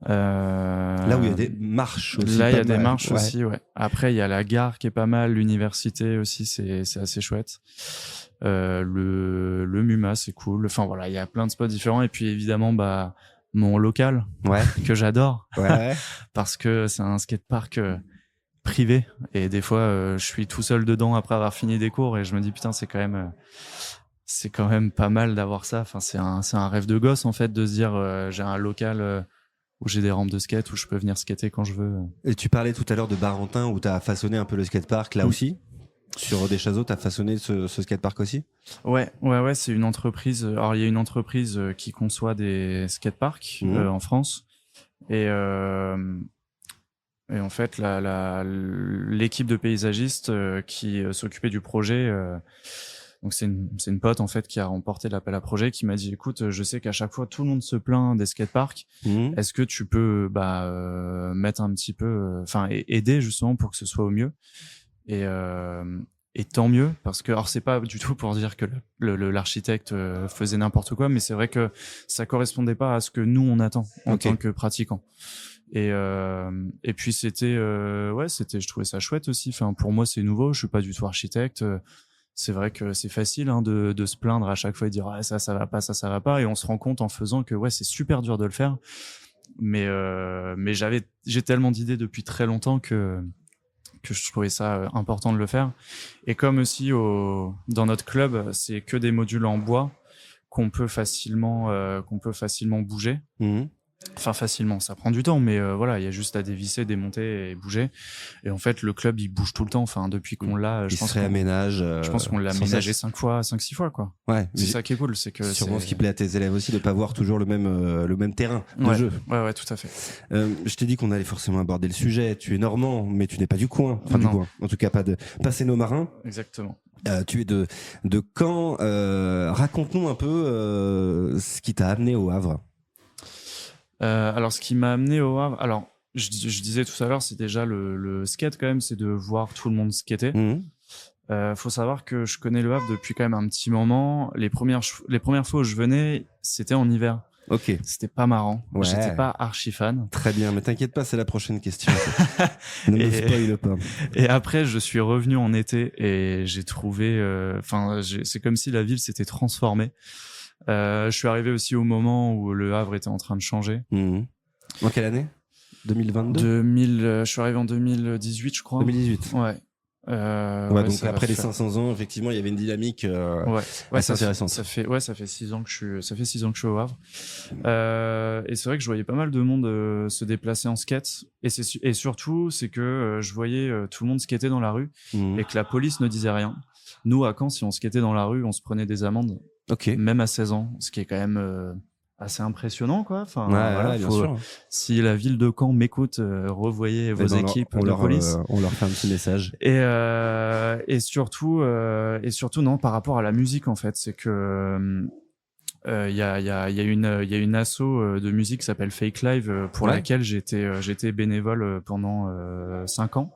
Là où il y a des marches aussi. Là, il y a pas des mal. marches Ouais. aussi, ouais. Après, il y a la gare qui est pas mal, l'université aussi, c'est assez chouette. Le MUMA, c'est cool. Enfin voilà, il y a plein de spots différents. Et puis évidemment, bah mon local Ouais. que j'adore, Ouais. parce que c'est un skatepark privé. Et des fois, je suis tout seul dedans après avoir fini des cours et je me dis putain, c'est quand même pas mal d'avoir ça. Enfin, c'est un rêve de gosse en fait de se dire j'ai un local où j'ai des rampes de skate où je peux venir skater quand je veux. Et tu parlais tout à l'heure de Barentin où tu as façonné un peu le skatepark là aussi. Sur des Chazot, tu as façonné ce skatepark aussi? Ouais, c'est une entreprise. Alors, il y a une entreprise qui conçoit des skateparks en France. Et en fait, l'équipe de paysagistes qui s'occupait du projet, donc c'est une pote en fait qui a remporté l'appel à projet, qui m'a dit écoute, je sais qu'à chaque fois tout le monde se plaint des skateparks. Est-ce que tu peux mettre un petit peu, aider justement pour que ce soit au mieux? Et tant mieux, parce que alors c'est pas du tout pour dire que l'architecte faisait n'importe quoi, mais c'est vrai que ça correspondait pas à ce que nous on attend en tant que pratiquants. Et puis c'était je trouvais ça chouette aussi. Enfin pour moi c'est nouveau, je suis pas du tout architecte. C'est vrai que c'est facile de se plaindre à chaque fois et dire ça va pas, ça va pas, et on se rend compte en faisant que c'est super dur de le faire. Mais j'ai tellement d'idées depuis très longtemps que je trouvais ça important de le faire. Et comme aussi dans notre club, c'est que des modules en bois qu'on peut facilement bouger. Enfin facilement, ça prend du temps, mais voilà, il y a juste à dévisser, démonter et bouger. Et en fait, le club il bouge tout le temps. Enfin depuis qu'on l'a, je pense qu'on l'a aménagé 5-6 fois quoi. Ouais. C'est ça qui est cool, c'est que sûrement ce qui plaît à tes élèves aussi de pas voir toujours le même terrain de jeu. Ouais, tout à fait. Je t'ai dit qu'on allait forcément aborder le sujet. Tu es normand, mais tu n'es pas du coin. Enfin du Non. coin. En tout cas pas Sénomarin. Exactement. Tu es de Caen. Raconte-nous un peu ce qui t'a amené au Havre. Alors, ce qui m'a amené au Havre, alors je disais tout à l'heure, c'est déjà le skate quand même, c'est de voir tout le monde skater. Faut savoir que je connais le Havre depuis quand même un petit moment. Les premières fois où je venais, c'était en hiver. Ok. C'était pas marrant. Ouais. J'étais pas archi fan. Très bien, mais t'inquiète pas, c'est la prochaine question. Ne me spoil pas. Et après, je suis revenu en été et j'ai trouvé, c'est comme si la ville s'était transformée. Je suis arrivé aussi au moment où le Havre était en train de changer. En quelle année? 2022? Je suis arrivé en 2018, je crois. 2018. Ouais. Donc après les 500 ans, effectivement, il y avait une dynamique assez intéressante. Ça fait 6 ans que je suis au Havre. Et c'est vrai que je voyais pas mal de monde se déplacer en skate. Et surtout, c'est que je voyais tout le monde skater dans la rue et que la police ne disait rien. Nous, à Caen, si on skatait dans la rue, on se prenait des amendes. Ok. Même à 16 ans, ce qui est quand même assez impressionnant, quoi. Enfin, Ouais, voilà, ouais, bien sûr. si la ville de Caen m'écoute, revoyez vos équipes de police. On leur fait un petit message. Et surtout, non, par rapport à la musique, en fait, c'est que il y a une asso de musique qui s'appelle Fake Live pour laquelle j'étais bénévole pendant 5 ans.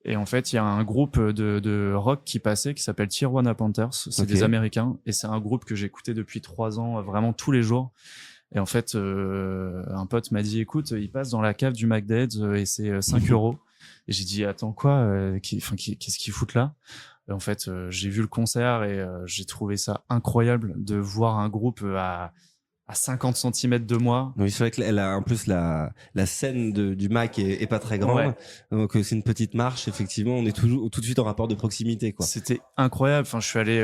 Et en fait, il y a un groupe de rock qui passait qui s'appelle Tijuana Panthers. C'est des Américains et c'est un groupe que j'écoutais depuis 3 ans, vraiment tous les jours. Et en fait, un pote m'a dit, écoute, il passe dans la cave du McDead et c'est 5 euros. Et j'ai dit, attends quoi, qu'est-ce qu'ils foutent là? Et en fait, j'ai vu le concert et j'ai trouvé ça incroyable de voir un groupe à 50 cm de moi. Oui, c'est vrai qu'elle a en plus la scène du Mac est pas très grande, Ouais. Donc c'est une petite marche. Effectivement, on est toujours tout de suite en rapport de proximité, quoi. C'était incroyable. Enfin, je suis allé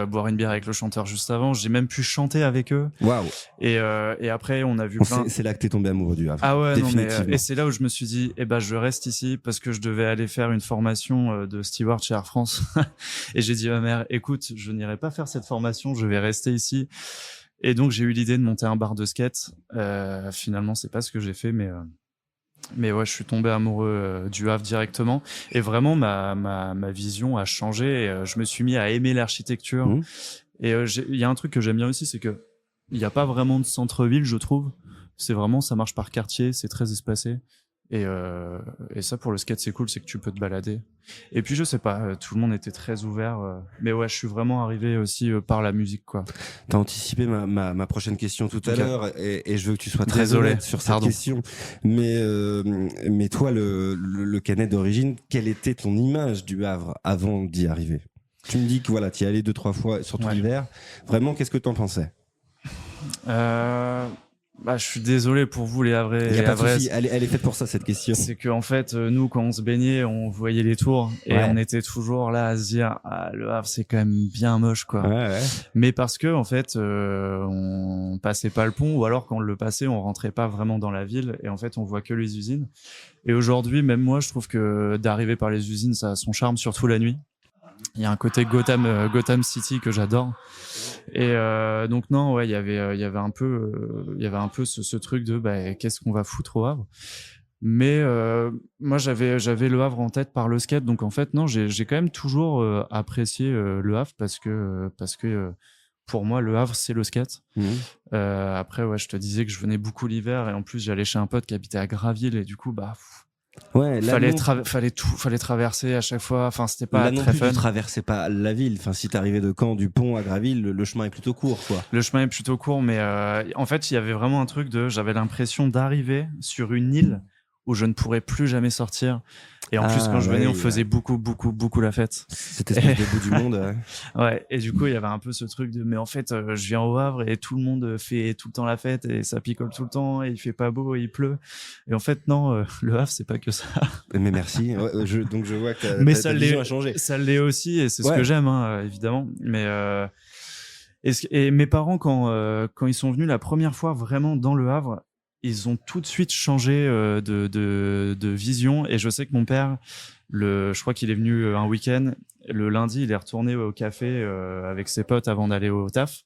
boire une bière avec le chanteur juste avant. J'ai même pu chanter avec eux. Waouh. Et après, on a vu plein. C'est là que t'es tombé amoureux du Havre. Ah ouais, non, mais définitivement. et c'est là où je me suis dit, je reste ici parce que je devais aller faire une formation de steward chez Air France. Et j'ai dit à ma mère, écoute, je n'irai pas faire cette formation, je vais rester ici. Et donc j'ai eu l'idée de monter un bar de skate. Finalement, c'est pas ce que j'ai fait, mais ouais, je suis tombé amoureux du Havre directement. Et vraiment, ma vision a changé. Et, je me suis mis à aimer l'architecture. Mmh. Et il y a un truc que j'aime bien aussi, c'est que il y a pas vraiment de centre-ville, je trouve. C'est vraiment, ça marche par quartier, c'est très espacé. Et ça, pour le skate, c'est cool, c'est que tu peux te balader. Et puis, je sais pas, tout le monde était très ouvert. Mais ouais, je suis vraiment arrivé aussi par la musique, quoi. T'as anticipé ma prochaine question tout à l'heure et je veux que tu sois très Désolé, honnête sur cette question. Mais toi, le Canet d'origine, quelle était ton image du Havre avant d'y arriver? Tu me dis que voilà, t'y es allé 2-3 fois, surtout l'hiver. Vraiment, qu'est-ce que t'en pensais? Je suis désolé pour vous, les Havrais. Il y a pas de souci, elle est faite pour ça, cette question. C'est que en fait, nous, quand on se baignait, on voyait les tours et on était toujours là à se dire, le Havre, c'est quand même bien moche, quoi. Ouais. Mais parce que en fait, on passait pas le pont, ou alors quand on le passait, on rentrait pas vraiment dans la ville et en fait, on voit que les usines. Et aujourd'hui, même moi, je trouve que d'arriver par les usines, ça a son charme, surtout la nuit. Il y a un côté Gotham City que j'adore. Et donc non, ouais, il y avait un peu ce truc de qu'est-ce qu'on va foutre au Havre. Mais moi j'avais le Havre en tête par le skate, donc en fait non, j'ai quand même toujours apprécié le Havre parce que pour moi le Havre c'est le skate. Après ouais, je te disais que je venais beaucoup l'hiver et en plus j'allais chez un pote qui habitait à Graville et du coup ouais, fallait traverser à chaque fois. Enfin, c'était pas très fun. Tu traversais pas la ville. Enfin, si t'arrivais de Caen, du pont à Graville, le chemin est plutôt court, quoi. Le chemin est plutôt court, mais en fait, il y avait vraiment un truc j'avais l'impression d'arriver sur une île où je ne pourrais plus jamais sortir. Et en plus, quand je venais, on faisait beaucoup la fête. C'était espèce de bout du monde. Ouais. Et du coup, il y avait un peu ce truc mais en fait, je viens au Havre et tout le monde fait tout le temps la fête et ça picole tout le temps et il fait pas beau et il pleut. Et en fait, non, le Havre, c'est pas que ça. Mais merci. Donc je vois que ta vision a changé. Ça l'est aussi et c'est ce que j'aime, évidemment. Mais et mes parents, quand ils sont venus la première fois vraiment dans le Havre, ils ont tout de suite changé de vision. Et je sais que mon père, je crois qu'il est venu un week-end. Le lundi, il est retourné au café avec ses potes avant d'aller au taf.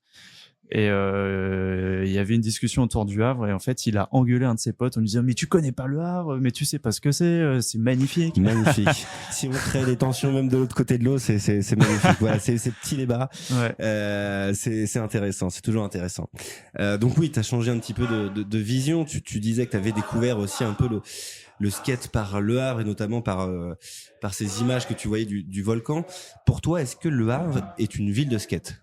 Et il y avait une discussion autour du Havre. Et en fait, il a engueulé un de ses potes en lui disant « Mais tu connais pas le Havre, mais tu sais pas ce que c'est magnifique. » Magnifique. Si on crée des tensions même de l'autre côté de l'eau, c'est magnifique. Voilà, ces petits débats. Ouais. C'est intéressant, c'est toujours intéressant. Donc oui, t'as changé un petit peu de vision. Tu disais que t'avais découvert aussi un peu le skate par Le Havre et notamment par ces images que tu voyais du volcan. Pour toi, est-ce que Le Havre est une ville de skate?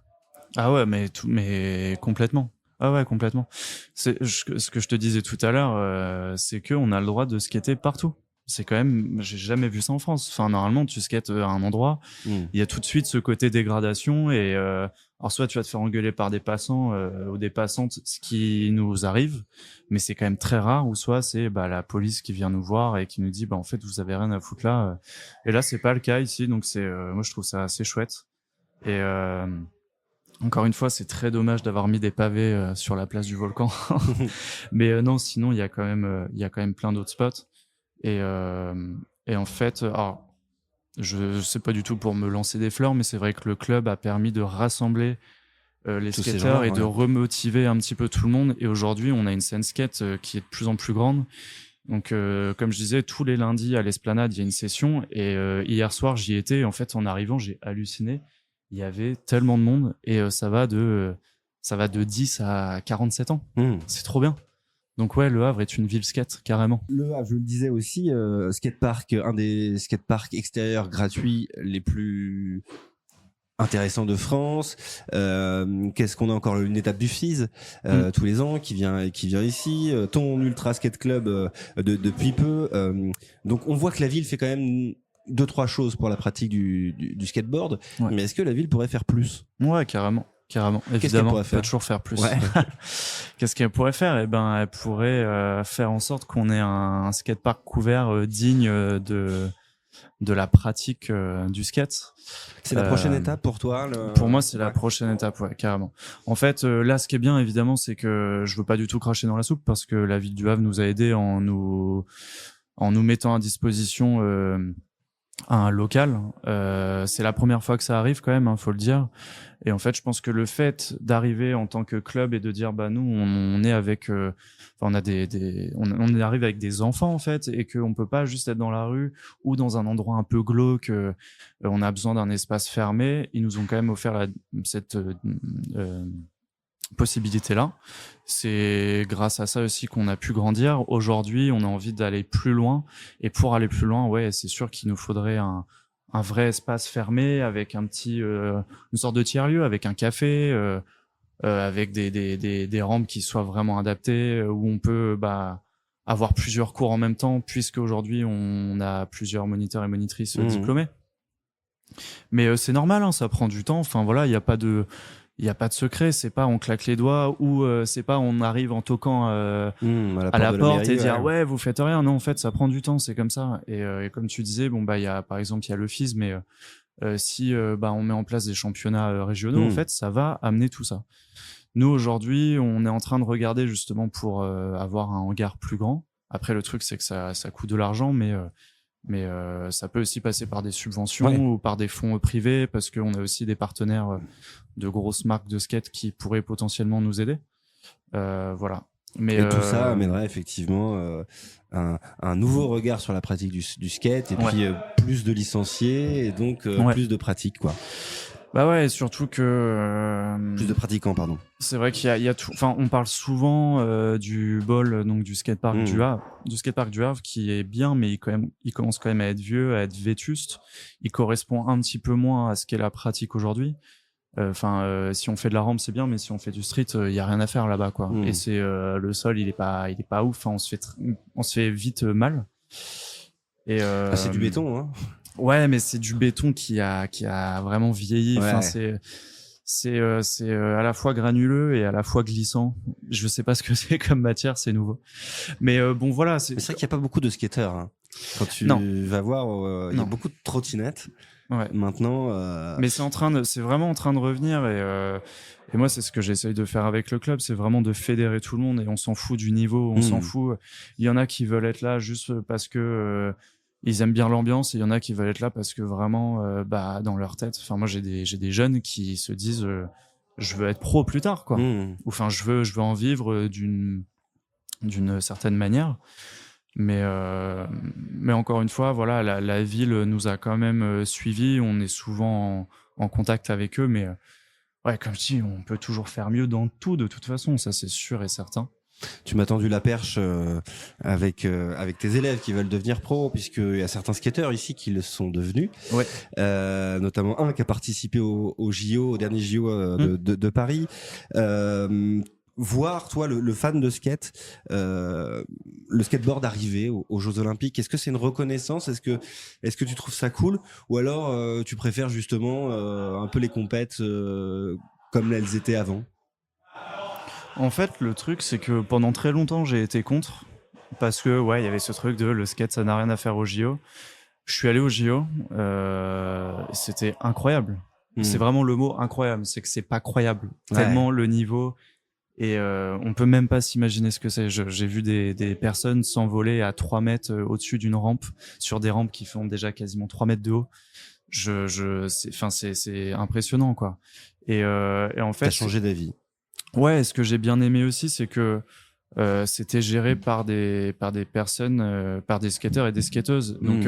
Ah ouais, mais complètement. Ah ouais, complètement. C'est ce que je te disais tout à l'heure, c'est que on a le droit de skater partout. C'est quand même, j'ai jamais vu ça en France. Enfin, normalement, tu skates à un endroit, il y a tout de suite ce côté dégradation et alors soit tu vas te faire engueuler par des passants ou des passantes, ce qui nous arrive, mais c'est quand même très rare. Ou soit c'est la police qui vient nous voir et qui nous dit en fait vous avez rien à foutre là. Et là c'est pas le cas ici, donc c'est moi je trouve ça assez chouette. Et encore une fois, c'est très dommage d'avoir mis des pavés sur la place du volcan. Mais non, sinon il y a quand même plein d'autres spots. Et en fait, alors, je sais pas du tout pour me lancer des fleurs, mais c'est vrai que le club a permis de rassembler les Tous ces skateurs gens-là, et de ouais. remotiver un petit peu tout le monde. Et aujourd'hui, on a une scène skate qui est de plus en plus grande. Donc, comme je disais, tous les lundis à l'Esplanade, il y a une session. Et hier soir, j'y étais. En fait, en arrivant, j'ai halluciné. Il y avait tellement de monde et ça va de 10 à 47 ans. C'est trop bien. Donc ouais, Le Havre est une ville skate, carrément. Le Havre, je le disais aussi, skatepark, un des skateparks extérieurs gratuits les plus intéressants de France. Qu'est-ce qu'on a encore, une étape du FIS tous les ans qui vient ici. Ton Ultra Skate Club depuis peu. Donc on voit que la ville fait quand même 2-3 choses pour la pratique du skateboard. Ouais. Mais est-ce que la ville pourrait faire plus? Ouais, carrément. Qu'est-ce qu'elle Évidemment, pourrait elle peut faire? toujours faire plus. Ouais. Qu'est-ce qu'elle pourrait faire? Eh ben, elle pourrait faire en sorte qu'on ait un skatepark couvert digne de la pratique du skate. C'est la prochaine étape pour toi? Pour moi, c'est la prochaine étape, ouais, carrément. En fait, là, ce qui est bien, évidemment, c'est que je veux pas du tout cracher dans la soupe parce que la ville du Havre nous a aidés en nous mettant à disposition un local. C'est la première fois que ça arrive quand même, faut le dire. Et en fait, je pense que le fait d'arriver en tant que club et de dire, bah nous, on est avec, on arrive avec des enfants en fait, et qu'on peut pas juste être dans la rue ou dans un endroit un peu glauque. On a besoin d'un espace fermé. Ils nous ont quand même offert cette possibilité-là. C'est grâce à ça aussi qu'on a pu grandir. Aujourd'hui, on a envie d'aller plus loin. Et pour aller plus loin, ouais, c'est sûr qu'il nous faudrait un vrai espace fermé avec un petit, une sorte de tiers-lieu, avec un café, avec des rampes qui soient vraiment adaptées, où on peut avoir plusieurs cours en même temps, puisque aujourd'hui on a plusieurs moniteurs et monitrices diplômés. Mais c'est normal, hein, ça prend du temps. Enfin voilà, il n'y a pas de secret. C'est pas on claque les doigts ou c'est pas on arrive en toquant à la porte et dire ouais vous faites rien. Non, en fait ça prend du temps, c'est comme ça. Et comme tu disais, bon il y a par exemple il y a le FIS, mais si on met en place des championnats régionaux, en fait ça va amener tout ça. Nous aujourd'hui on est en train de regarder justement pour avoir un hangar plus grand. Après le truc c'est que ça coûte de l'argent, mais ça peut aussi passer par des subventions ou par des fonds privés, parce qu'on a aussi des partenaires de grosses marques de skate qui pourraient potentiellement nous aider. Voilà. Mais et tout ça amènerait effectivement un nouveau regard sur la pratique du skate, et puis plus de licenciés et donc plus de pratiques, quoi. Bah ouais, et surtout que plus de pratiquants, pardon. C'est vrai qu'il y a tout. Enfin, on parle souvent du BOL, donc du skatepark du Havre, qui est bien, mais il commence quand même à être vieux, à être vétuste. Il correspond un petit peu moins à ce qu'est la pratique aujourd'hui. Si on fait de la rampe, c'est bien, mais si on fait du street, il y a rien à faire là-bas, quoi. Et c'est le sol, il est pas ouf. Enfin, on se fait vite mal. Et c'est du béton, hein. Ouais, mais c'est du béton qui a vraiment vieilli. Ouais. Enfin, c'est à la fois granuleux et à la fois glissant. Je sais pas ce que c'est comme matière, c'est nouveau. Mais bon, voilà. Mais c'est vrai qu'il y a pas beaucoup de skateurs, hein. Quand tu vas voir, il y a beaucoup de trottinettes. Ouais. Maintenant. Mais c'est vraiment en train de revenir, et moi c'est ce que j'essaye de faire avec le club, c'est vraiment de fédérer tout le monde, et on s'en fout du niveau, on s'en fout. Il y en a qui veulent être là juste parce que ils aiment bien l'ambiance, et il y en a qui veulent être là parce que vraiment dans leur tête. Enfin moi j'ai des jeunes qui se disent je veux être pro plus tard, quoi. Enfin je veux en vivre d'une certaine manière. Mais encore une fois, voilà, la ville nous a quand même suivis. On est souvent en contact avec eux, mais ouais, comme je dis, on peut toujours faire mieux dans tout, de toute façon, ça c'est sûr et certain. Tu m'as tendu la perche avec tes élèves qui veulent devenir pro, puisqu'il y a certains skateurs ici qui le sont devenus. Ouais. Notamment un qui a participé au dernier JO de Paris. Voir, toi, le fan de skate, le skateboard arriver aux Jeux Olympiques, est-ce que c'est une reconnaissance? Est-ce que tu trouves ça cool? Ou alors tu préfères justement un peu les compètes comme elles étaient avant? En fait, le truc, c'est que pendant très longtemps, j'ai été contre, parce que il y avait ce truc de le skate, ça n'a rien à faire au JO. Je suis allé au JO, c'était incroyable. C'est vraiment le mot incroyable, c'est que c'est pas croyable. Tellement le niveau. Et on peut même pas s'imaginer ce que c'est. J'ai vu des personnes s'envoler à 3 mètres au-dessus d'une rampe, sur des rampes qui font déjà quasiment 3 mètres de haut. c'est impressionnant, quoi. Et en fait, T'as changé d'avis. ouais, ce que j'ai bien aimé aussi, c'est que c'était géré par des personnes, par des skateurs et des skateuses. Donc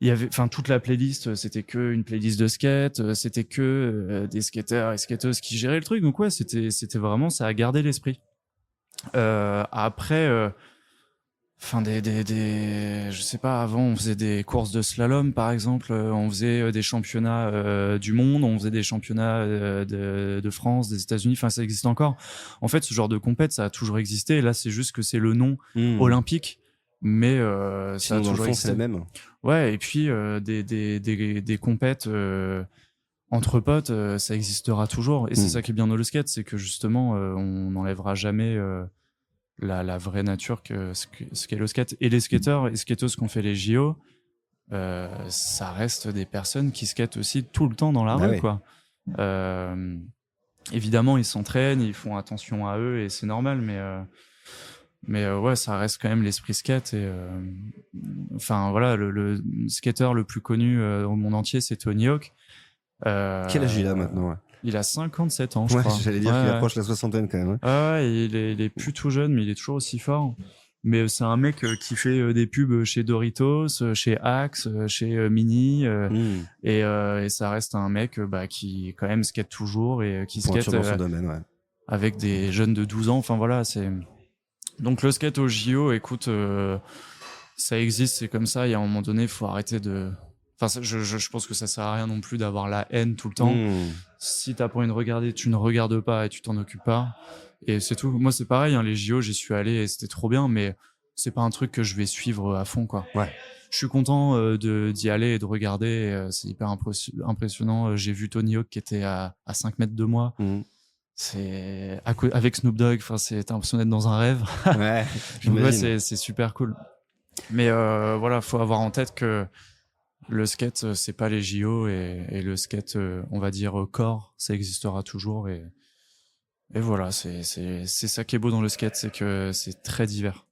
il y avait, enfin, toute la playlist, c'était que une playlist de skate, c'était que des skateurs et skateuses qui géraient le truc. Donc ouais, c'était vraiment, ça a gardé l'esprit. Après, enfin je sais pas, avant on faisait des courses de slalom par exemple, on faisait des championnats du monde, on faisait des championnats de France, des États-Unis, enfin ça existe encore. En fait, ce genre de compète, ça a toujours existé. Là, c'est juste que c'est le nom olympique, mais ça Sinon, a dans le toujours fond, existé. c'est la même. Ouais, et puis des compètes entre potes, ça existera toujours. Et c'est ça qui est bien dans le skate, c'est que justement, on n'enlèvera jamais la vraie nature ce qu'est le skate. Et les skateurs et skateuses qui ont fait les JO, ça reste des personnes qui skatent aussi tout le temps dans la Bah rue, ouais. quoi. Évidemment, ils s'entraînent, ils font attention à eux et c'est normal, mais ouais, ça reste quand même l'esprit skate. Et enfin voilà, le skateur le plus connu au monde entier, c'est Tony Hawk. Quel âge il a maintenant? Ouais, Il a 57 ans, je ouais, crois. j'allais dire Ouais, qu'il ouais. approche la soixantaine quand même. Hein. Ouais, il est plus tout jeune, mais il est toujours aussi fort. Mais c'est un mec qui fait des pubs chez Doritos, chez Axe, chez Mini, et ça reste un mec qui quand même skate toujours et qui skate Pointure dans son domaine, ouais. avec des jeunes de 12 ans. Enfin voilà, c'est donc le skate au JO. Écoute, ça existe, c'est comme ça. Il y a un moment donné, faut arrêter de. Enfin, je pense que ça sert à rien non plus d'avoir la haine tout le temps. Si t'as pas envie de regarder, tu ne regardes pas et tu t'en occupes pas. Et c'est tout. Moi, c'est pareil, hein, les JO, j'y suis allé et c'était trop bien, mais c'est pas un truc que je vais suivre à fond, quoi. Ouais. Je suis content d'y aller et de regarder. C'est hyper impressionnant. J'ai vu Tony Hawk qui était à 5 mètres de moi. C'est avec Snoop Dogg. Enfin, c'est l'impression d'être dans un rêve. Ouais, Donc, ouais, j'imagine. c'est super cool. Mais voilà, faut avoir en tête que le skate, c'est pas les JO et le skate, on va dire corps, ça existera toujours et voilà, c'est ça qui est beau dans le skate, c'est que c'est très divers.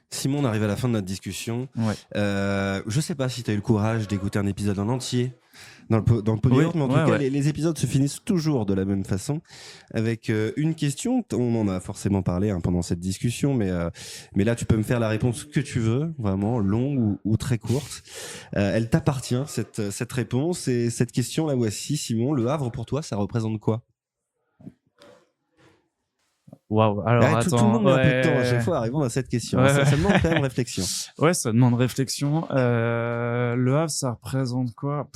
Simon, on arrive à la fin de notre discussion. Ouais. Je sais pas si tu as eu le courage d'écouter un épisode en entier dans le Polyworld, mais en tout cas, les épisodes se finissent toujours de la même façon, avec une question. On en a forcément parlé pendant cette discussion, mais là, tu peux me faire la réponse que tu veux, vraiment longue ou très courte. Elle t'appartient, cette réponse. Et cette question, la voici, Simon. Le Havre, pour toi, ça représente quoi? Waouh. Alors tout attends, le monde met un peu de temps à chaque fois à répondre à cette question. Ça demande quand même réflexion. Ouais, ça demande réflexion. Le Havre, ça représente quoi?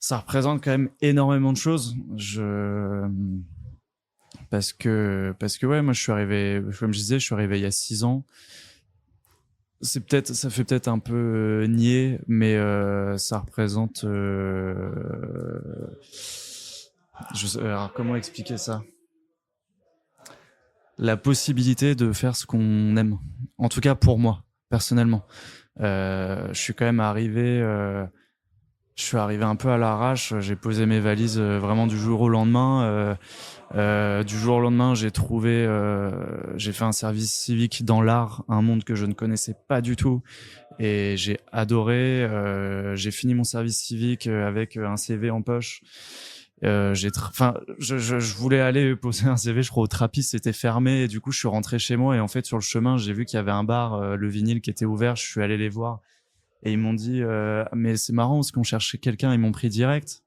Ça représente quand même énormément de choses. Parce que ouais, moi je suis arrivé, comme je disais, je suis arrivé il y a 6 ans. Ça fait peut-être un peu niais, mais ça représente. Alors comment expliquer ça? La possibilité de faire ce qu'on aime. En tout cas pour moi, personnellement. Je suis quand même arrivé. Je suis arrivé un peu à l'arrache. J'ai posé mes valises vraiment du jour au lendemain. Du jour au lendemain, j'ai fait un service civique dans l'art, un monde que je ne connaissais pas du tout, et j'ai adoré. J'ai fini mon service civique avec un CV en poche. Je voulais aller poser un CV, je crois au Trappiste, c'était fermé, et du coup je suis rentré chez moi, et en fait sur le chemin j'ai vu qu'il y avait un bar, le Vinyle, qui était ouvert. Je suis allé les voir et ils m'ont dit mais c'est marrant parce qu'on cherchait quelqu'un, ils m'ont pris direct.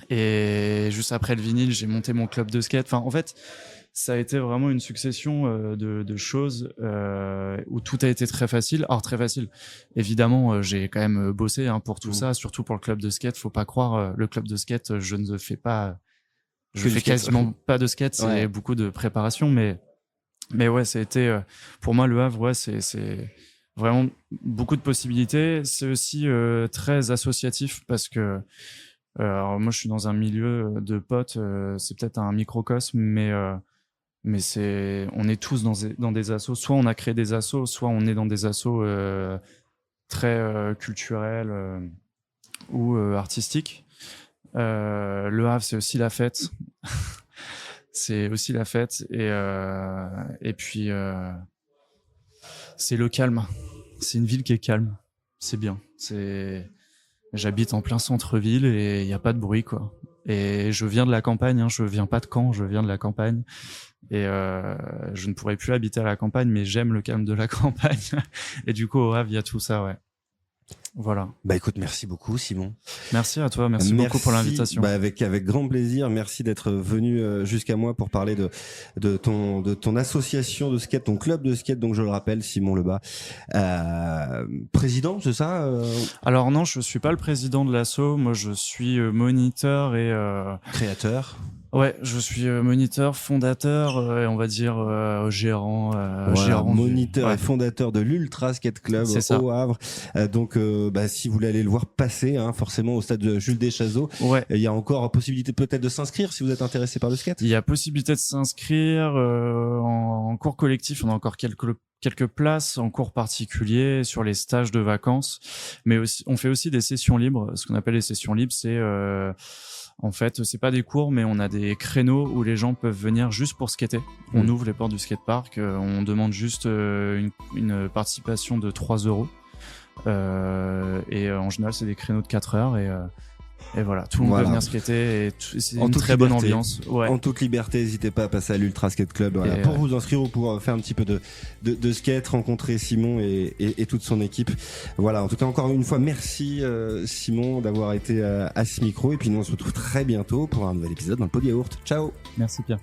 Et juste après le Vinyle, j'ai monté mon club de skate. Enfin, en fait, ça a été vraiment une succession de choses où tout a été très facile. Alors très facile, évidemment, j'ai quand même bossé pour tout ça, surtout pour le club de skate. Faut pas croire, le club de skate, je ne fais pas, je fais quasiment pas de skate. C'est beaucoup de préparation, mais ouais, ça a été pour moi le Havre. Ouais, c'est vraiment beaucoup de possibilités. C'est aussi très associatif parce que alors moi je suis dans un milieu de potes, c'est peut-être un microcosme, mais on est tous dans des assos. Soit on a créé des assos, soit on est dans des assos très culturels ou artistiques. Le Havre, c'est aussi la fête. C'est aussi la fête, et puis c'est le calme. C'est une ville qui est calme. C'est bien. J'habite en plein centre-ville et il n'y a pas de bruit, quoi. Et je viens de la campagne, hein, je viens pas de Caen, je viens de la campagne. Et je ne pourrais plus habiter à la campagne, mais j'aime le calme de la campagne. Et du coup, au Havre, il y a tout ça, ouais. Voilà. Bah écoute, merci beaucoup Simon. Merci à toi, merci beaucoup pour l'invitation. Bah avec grand plaisir, merci d'être venu jusqu'à moi pour parler de ton association de skate, ton club de skate, donc je le rappelle, Simon Lebas, président, c'est ça Alors non, je suis pas le président de l'asso, moi je suis moniteur et créateur. Ouais, je suis moniteur, fondateur et on va dire gérant. Voilà, gérant moniteur et fondateur de l'Ultra Skate Club au Havre. Donc, si vous voulez aller le voir passer, hein, forcément au stade de Jules Deschazos, il y a encore possibilité peut-être de s'inscrire si vous êtes intéressé par le skate. Il y a possibilité de s'inscrire en cours collectif. On a encore quelques places en cours particulier sur les stages de vacances, mais aussi, on fait aussi des sessions libres. Ce qu'on appelle les sessions libres, c'est en fait, c'est pas des cours, mais on a des créneaux où les gens peuvent venir juste pour skater. On ouvre les portes du skatepark, on demande juste une participation de 3 €. Et en général, c'est des créneaux de 4 heures et voilà, tout le monde peut venir skater et c'est une très bonne ambiance. Ouais. En toute liberté, n'hésitez pas à passer à l'Ultra Skate Club pour vous inscrire ou pour faire un petit peu de skate, rencontrer Simon et toute son équipe. Voilà, en tout cas, encore une fois, merci Simon d'avoir été à ce micro et puis nous on se retrouve très bientôt pour un nouvel épisode dans le Pod Yaourt. Ciao. Merci Pierre.